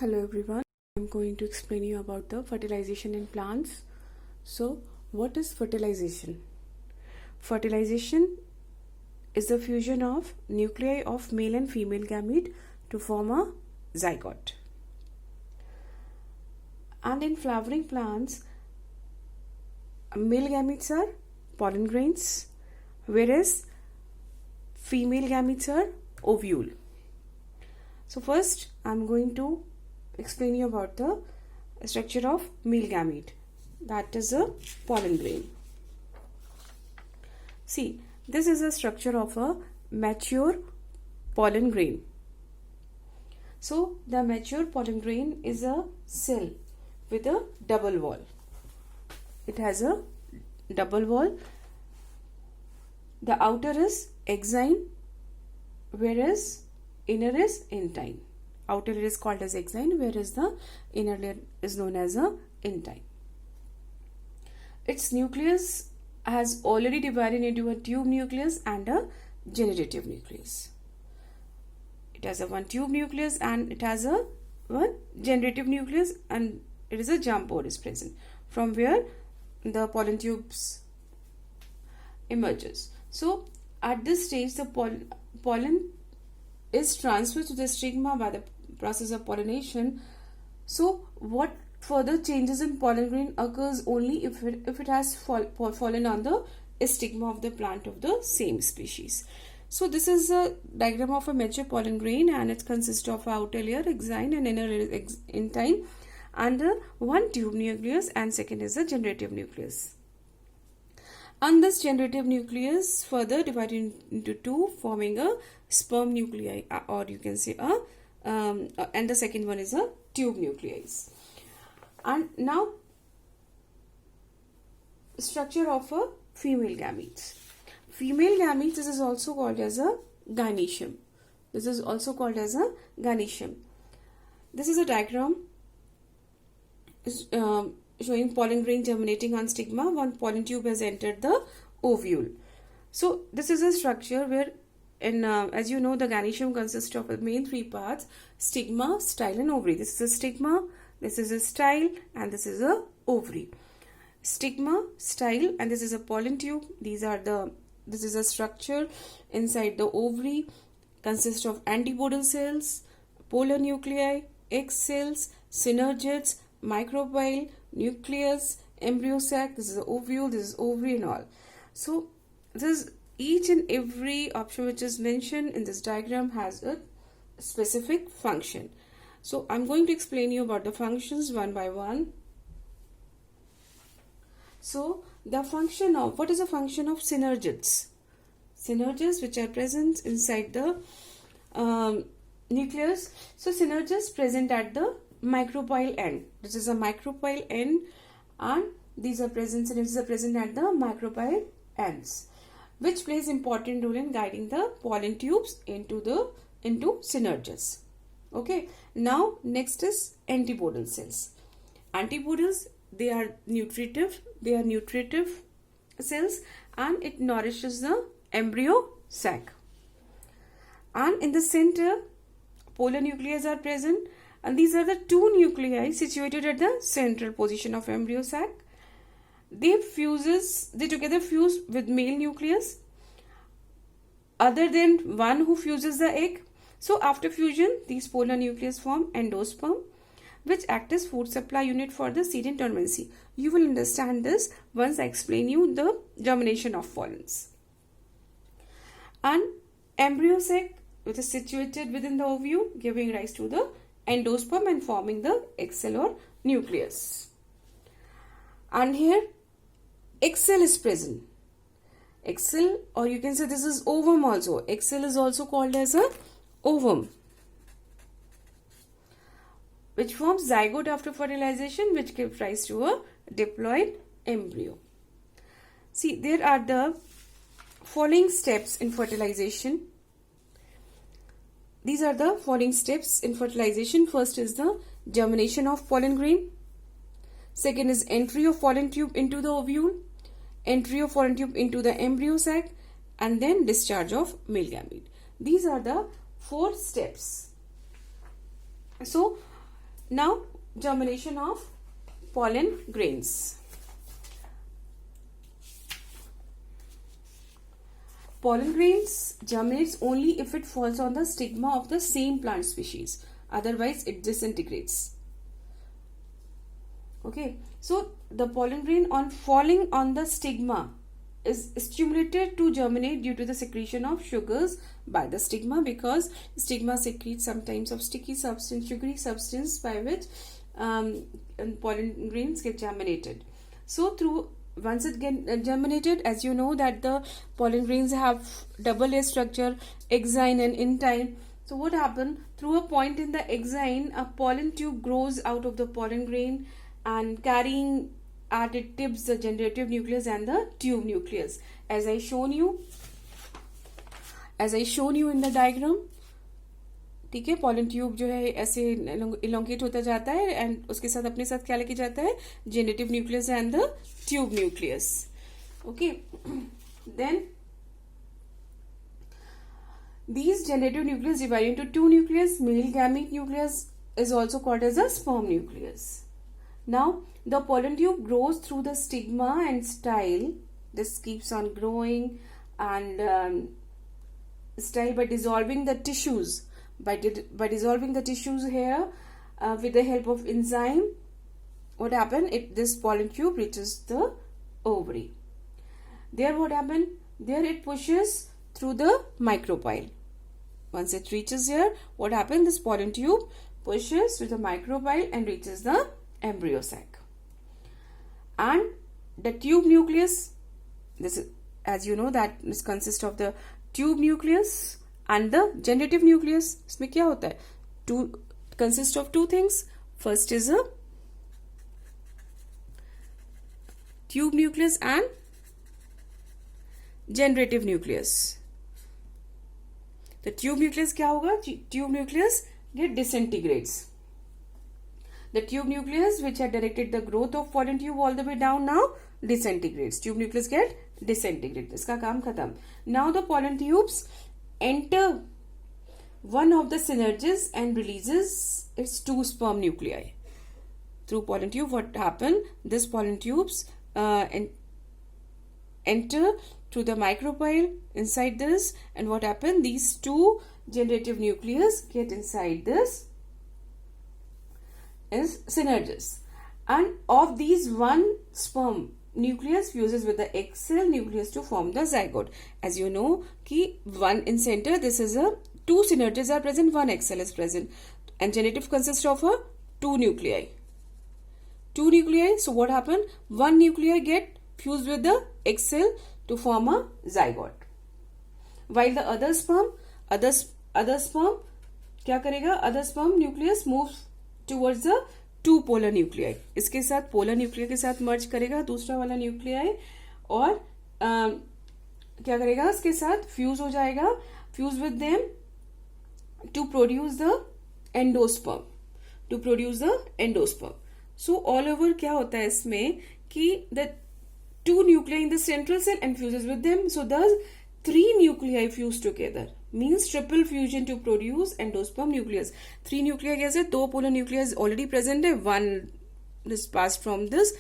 Hello everyone, I'm going to explain you about the fertilization in plants. So, what is fertilization? Fertilization is the fusion of nuclei of male and female gamete to form a zygote. And in flowering plants, male gametes are pollen grains, whereas female gametes are ovule. So first, I'm going to explain you about the structure of male gamete, that is a pollen grain. See, this is a structure of a mature pollen grain. So the mature pollen grain is a cell with a double wall. It has a double wall. The outer is exine, whereas inner is intine. Outer layer is called as exine, whereas the inner layer is known as a intine. Its nucleus has already divided into a tube nucleus and a generative nucleus. It has a one tube nucleus and it has a one generative nucleus, and it is a germ pore is present from where the pollen tubes emerges. So at this stage, the pollen is transferred to the stigma by the process of pollination. So what further changes in pollen grain occurs only if it has fallen on the stigma of the plant of the same species. So this is a diagram of a mature pollen grain, and it consists of outer layer exine and inner layer intine, and one tube nucleus, and second is a generative nucleus. And this generative nucleus further divided into two, forming a sperm nuclei, or you can say and the second one is a tube nuclei. And now, structure of a female gametes. Female gametes, this is also called as a gynoecium. This is also called as a gynoecium. This is a diagram showing pollen grain germinating on stigma. One pollen tube has entered the ovule. So this is a structure where, as you know, the gynoecium consists of the main three parts: stigma, style, and ovary. This is a stigma, this is a style, and this is a ovary. Stigma, style, and this is a pollen tube. This is a structure inside the ovary, consists of antipodal cells, polar nuclei, egg cells, synergids, micropyle, nucleus, embryo sac. This is the ovule, this is ovary, and all. So this each and every option which is mentioned in this diagram has a specific function. So I'm going to explain you about the functions one by one. So the function of, what is the function of synergids? Synergids which are present inside the nucleus. So synergids present at the micropyle end. This is a micropyle end, and these are present, synergids are present at the micropyle ends, which plays important role in guiding the pollen tubes into synergids. Okay. Now next is antipodal cells. Antipodals, they are nutritive cells, and it nourishes the embryo sac. And in the center, polar nuclei are present, and these are the two nuclei situated at the central position of embryo sac. They together fuse with male nucleus, other than one who fuses the egg. So after fusion, these polar nucleus form endosperm, which act as food supply unit for the seed in dormancy. You will understand this once I explain you the germination of pollens. And embryo sac, which is situated within the ovule, giving rise to the endosperm and forming the egg cell or nucleus. And here egg cell is present. Egg cell, or you can say this is ovum also. Egg cell is also called as a ovum, which forms zygote after fertilization, which gives rise to a diploid embryo. See, there are the following steps in fertilization. These are the following steps in fertilization. First is the germination of pollen grain. Second is entry of pollen tube into the ovule, entry of pollen tube into the embryo sac, and then discharge of male gamete. These are the 4 steps. So Now germination of pollen grains. Pollen grains germinates only if it falls on the stigma of the same plant species. Otherwise, it disintegrates. Okay, so the pollen grain on falling on the stigma is stimulated to germinate due to the secretion of sugars by the stigma, because stigma secretes some types of sticky substance, sugary substance, by which pollen grains get germinated. So once it get germinated, as you know that the pollen grains have double layer structure, exine and intine. So what happened, through a point in the exine, a pollen tube grows out of the pollen grain and carrying at its tips the generative nucleus and the tube nucleus, as I shown you in the diagram. ठीक है, pollen tube जो है ऐसे elongate होता जाता है and उसके साथ अपने साथ क्या लेके जाता है, generative nucleus and the tube nucleus. Okay, then these generative nucleus divide into two nucleus. Male gamete nucleus is also called as a sperm nucleus. Now the pollen tube grows through the stigma and style. This keeps on growing and style by dissolving the tissues. By dissolving the tissues here with the help of enzyme, what happened? This pollen tube reaches the ovary. There what happened? There it pushes through the micropyle. Once it reaches here, what happened? This pollen tube pushes through the micropyle and reaches the embryo sac. And the tube nucleus, this is, as you know, that this consists of the tube nucleus and the generative nucleus. इसमें क्या होता है? Consists of two things. First is a tube nucleus and generative nucleus. The tube nucleus क्या होगा? Tube nucleus get disintegrates. The tube nucleus which had directed the growth of pollen tube all the way down now disintegrates. Tube nucleus get disintegrated. इसका काम खत्म. Now the pollen tubes enter one of the synerges and releases its two sperm nuclei. Through pollen tube, what happened? This pollen tubes enter through the micropyle inside this, and what happened? These two generative nucleus get inside this is synerges, and of these one sperm nucleus fuses with the egg cell nucleus to form the zygote. As you know कि one in center, this is a two synerges are present, one egg cell is present, and generative consists of a two nuclei. So what happened? One nuclei get fused with the egg cell to form a zygote, while the other sperm क्या करेगा? Other sperm nucleus moves towards the two polar nuclei, इसके साथ polar nuclear के साथ मर्ज करेगा दूसरा वाला nuclei, और क्या करेगा? इसके साथ फ्यूज हो जाएगा, fuse with them to produce the endosperm. So all over क्या होता है इसमें कि the two nuclei in the central cell and fuses with them, so thus 3 nuclei fuse together, means triple fusion to produce endosperm nucleus. 3 nuclei कैसे? 2 polar nuclei is already present है, one is passed from this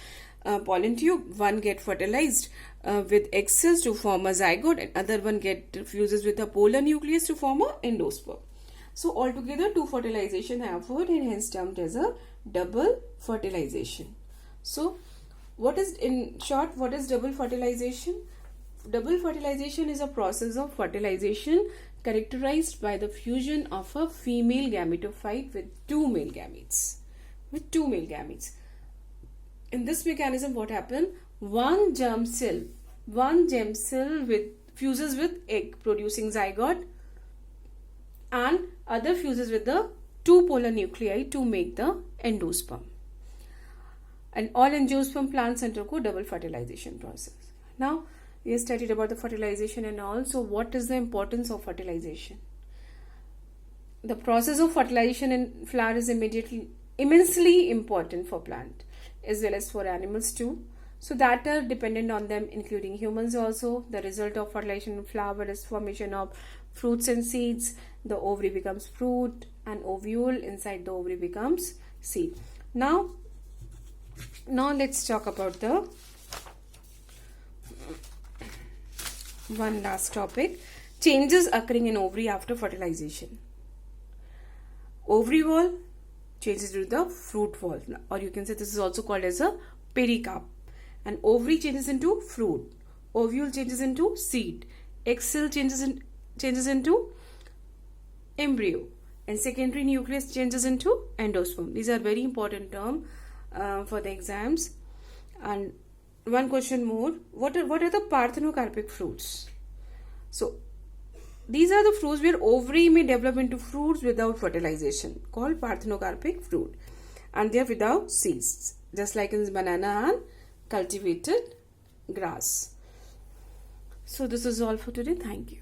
pollen tube, one get fertilized with egg cells to form a zygote, and other one get fuses with a polar nucleus to form a endosperm. So altogether 2 fertilization have occurred and hence termed as a double fertilization. So what is, in short, what is double fertilization? Double fertilization is a process of fertilization characterized by the fusion of a female gametophyte with two male gametes. In this mechanism, what happens? One germ cell fuses with egg producing zygote, and other fuses with the two polar nuclei to make the endosperm. And all angiosperm plants undergo double fertilization process. Now we have studied about the fertilization and all. So what is the importance of fertilization? The process of fertilization in flower is immensely important for plant as well as for animals too. So that are dependent on them, including humans also. The result of fertilization in flower is formation of fruits and seeds. The ovary becomes fruit, and ovule inside the ovary becomes seed. Now let's talk about the one last topic, changes occurring in ovary after fertilization. Ovary wall changes to the fruit wall, or you can say this is also called as a pericarp. And ovary changes into fruit, ovule changes into seed, egg cell changes into embryo, and secondary nucleus changes into endosperm. These are very important terms for the exams. And one question more, what are the parthenocarpic fruits? So these are the fruits where ovary may develop into fruits without fertilization, called parthenocarpic fruit, and they are without seeds, just like in banana and cultivated grass. So this is all for today. Thank you.